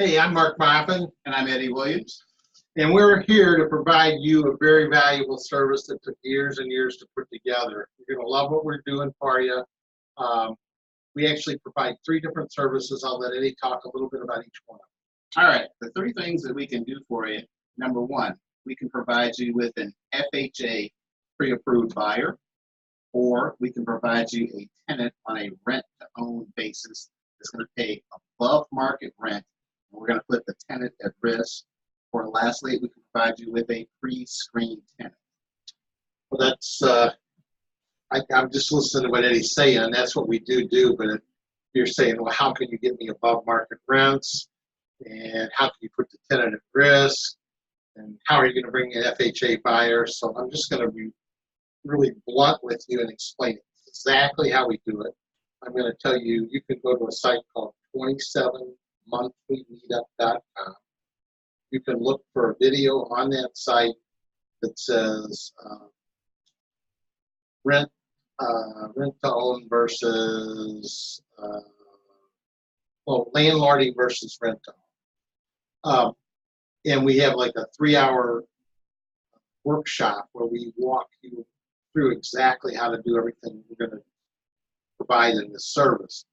Hey, I'm Mark Moffin, And I'm Eddie Williams. and we're here to provide you a very valuable service that took years and years to put together. You're going to love what we're doing for you. Um, we actually provide 3 different services. I'll let Eddie talk a little bit about each one. All right, the 3 things that we can do for you. Number 1, we can provide you with an FHA pre-approved buyer, or we can provide you a tenant on a rent-to-own basis that's going to pay above market rent, and we're going to put the tenant at risk. Or lastly, we can provide you with a pre-screened tenant. Well, I'm just listening to what Eddie's saying. That's what we do. But if you're saying, well, how can you get me above market rents? And how can you put the tenant at risk? And how are you going to bring in FHA buyers? So I'm just going to be really blunt with you and explain exactly how we do it. I'm going to tell you, you can go to a site called 27monthlymeetup.com. You can look for a video on that site that says rent to own versus landlording versus rent to own. And we have like a 3-hour workshop where we walk you through exactly how to do everything we're going to provide in this service.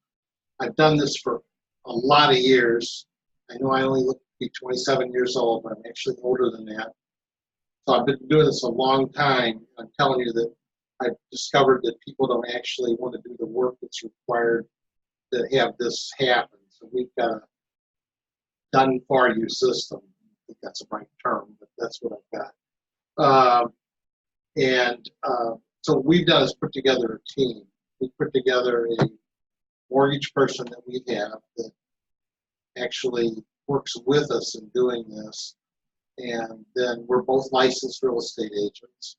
I've done this for a lot of years. I know I only look to be 27 years old, but I'm actually older than that. So I've been doing this a long time. I'm telling you that I've discovered that people don't actually want to do the work that's required to have this happen. So we've got a done-for-you system. I think that's a right term, but that's what I've got. So what we've done is put together a team. We put together a mortgage person that we have that actually works with us in doing this. And then we're both licensed real estate agents.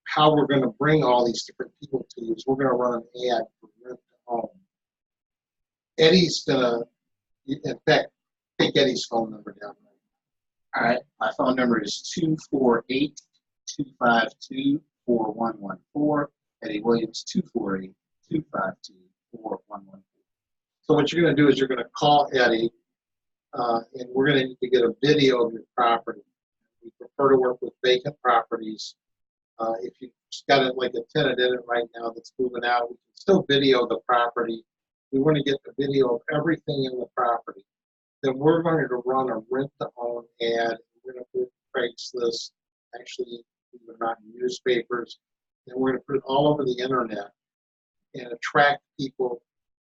How we're going to bring all these different people to you is we're going to run an ad for rent to own. Eddie's going to, in fact, take Eddie's phone number down. All right, my phone number is 248-252-4114. Eddie Williams, 248-252-4114. So what you're going to do is you're going to call Eddie, and we're going to need to get a video of your property. We prefer to work with vacant properties. If you've got it like a tenant in it right now that's moving out, we can still video the property. We want to get the video of everything in the property. Then we're going to run a rent-to-own ad. We're going to put Craigslist, actually, we're not in newspapers, and we're going to put it all over the internet and attract people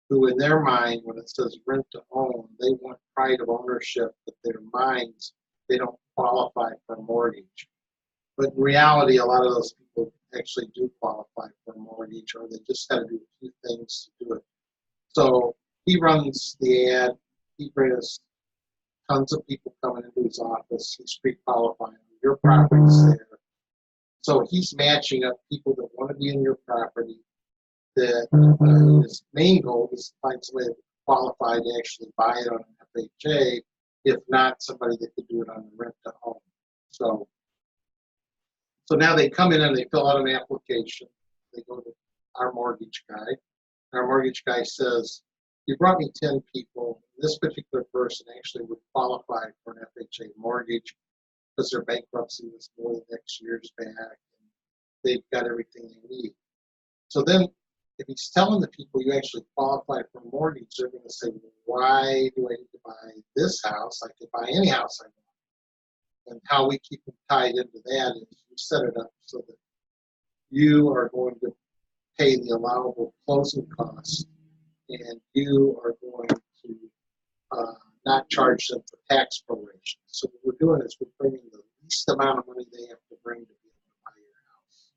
who, in their mind, when it says rent-to-own, they want pride of ownership, but their minds, they don't qualify for a mortgage. But in reality, a lot of those people actually do qualify for a mortgage, or they just got to do a few things to do it. So he runs the ad. He brings tons of people coming into his office. He's pre-qualifying. Your property's there. So he's matching up people that want to be in your property. That his main goal is to find somebody that's qualified to actually buy it on an FHA, if not somebody that could do it on the rent to own. So now they come in and they fill out an application. They go to our mortgage guy. Our mortgage guy says, you brought me 10 people. This particular person actually would qualify for an FHA mortgage because their bankruptcy was more than X years back, and they've got everything they need. So then, if he's telling the people you actually qualify for a mortgage, they're going to say, well, why do I need to buy this house? I could buy any house I want. And how we keep them tied into that is you set it up so that you are going to pay the allowable closing costs, and you are going to not charge them for tax proration. So what we're doing is we're bringing the least amount of money they have to bring to be able to buy your house.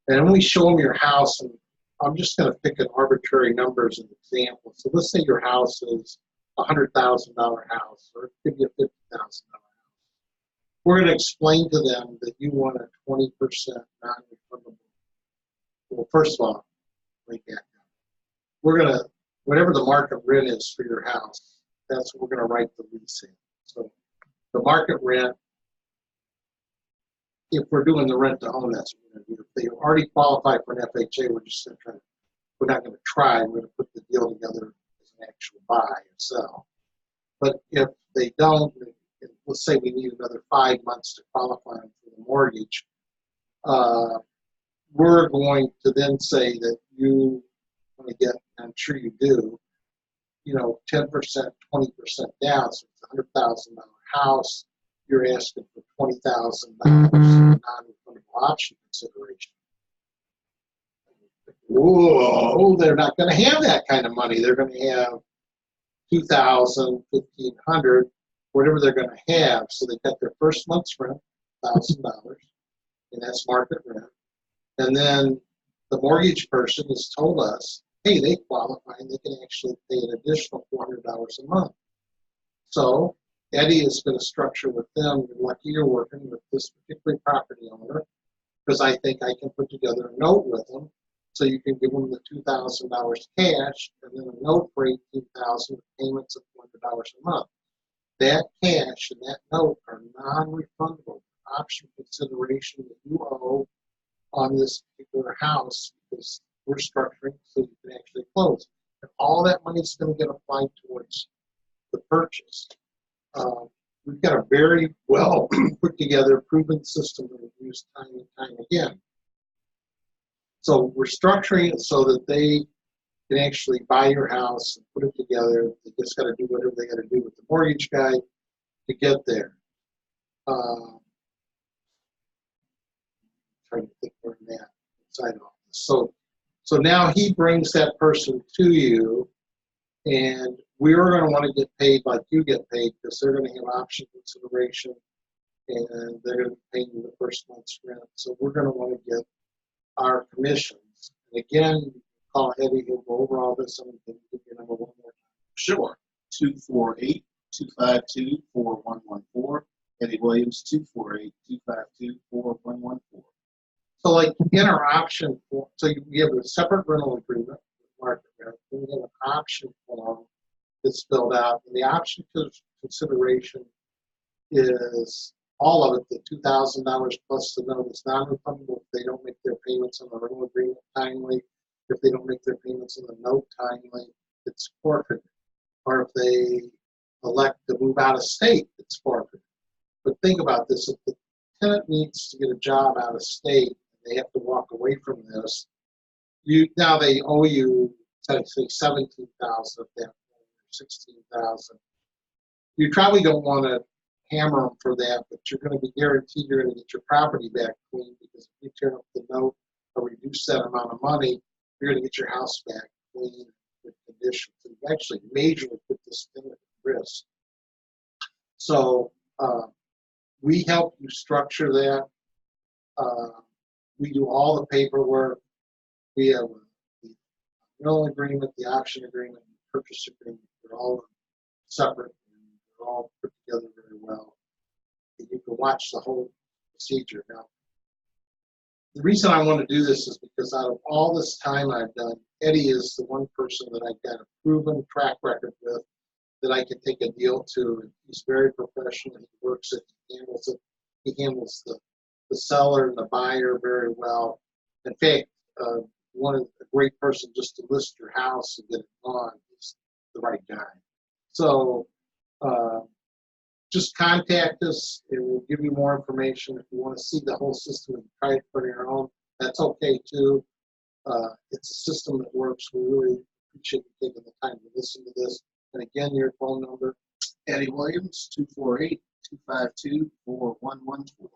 And then we show them your house, and I'm just going to pick an arbitrary number as an example. So let's say your house is a $100,000 house, or it could be a $50,000 house. We're going to explain to them that you want a 20% non-refundable. Well, first of all, break that down. We're going to, whatever the market rent is for your house, that's what we're going to write the lease in. So the market rent, if we're doing the rent to own, that's what we're going to do. If they already qualify for an FHA, we're just going to try to we're not going to try. We're going to put the deal together as an actual buy and sell. But if they don't, let's say we need another 5 months to qualify them for the mortgage, we're going to then say that you want to get, I'm sure you do, 10%, 20% down. So it's a $100,000 house. You're asking for $20,000 non-refundable option consideration. Whoa, they're not going to have that kind of money. They're going to have $2,000, $1,500, whatever they're going to have. So they got their first month's rent, $1,000, and that's market rent. And then the mortgage person has told us, hey, they qualify and they can actually pay an additional $400 a month. So Eddie is going to structure with them. You're lucky you're working with this particular property owner, because I think I can put together a note with them. So you can give them the $2,000 cash and then a note for $18,000 with payments of $400 a month. That cash and that note are non-refundable option consideration that you owe on this particular house, because we're structuring so you can actually close. And all that money is going to get applied towards the purchase. We've got a very well put together, proven system that we've used time and time again. So we're structuring it so that they can actually buy your house and put it together. They just got to do whatever they got to do with the mortgage guy to get there. Trying to think where I'm at inside all this. So now he brings that person to you, and we're going to want to get paid like you get paid, because they're going to have option consideration, and they're going to be paying you the first month's rent. So we're going to want to get our commissions. And again, you can call Eddie, he'll go over all this, and we can give your number one more time. Sure. 248-252-4114. Eddie Williams, 248-252-4114. So like in our option form, so we have a separate rental agreement with market rent, then we have an option form that's filled out, and the option consideration is all of it, the $2,000 plus the note is non-refundable if they don't make their payments on the rental agreement timely. If they don't make their payments on the note timely, it's forfeited. Or if they elect to move out of state, it's forfeited. But think about this, if the tenant needs to get a job out of state, they have to walk away from this. Now they owe you, say, $17,000 of that, $16,000. You probably don't want to hammer them for that, but you're going to be guaranteed you're going to get your property back clean, because if you turn up the note or reduce that amount of money, you're going to get your house back clean with condition. So you actually majorly put this tenant at risk. So we help you structure that. We do all the paperwork. We have the rental agreement, the option agreement, the purchase agreement. They're all separate, and they're all put together very well. And you can watch the whole procedure. Now, the reason I want to do this is because out of all this time I've done, Eddie is the one person that I've got a proven track record with that I can take a deal to. And he's very professional. He works it. He handles it. He handles the seller and the buyer very well. In fact, one of a great person just to list your house and get it on is the right guy. So just contact us and we'll give you more information. If you want to see the whole system and try it for your own, that's okay too. It's a system that works. We really appreciate you taking the time to listen to this. And again, your phone number. Eddie Williams, 248-252-4114.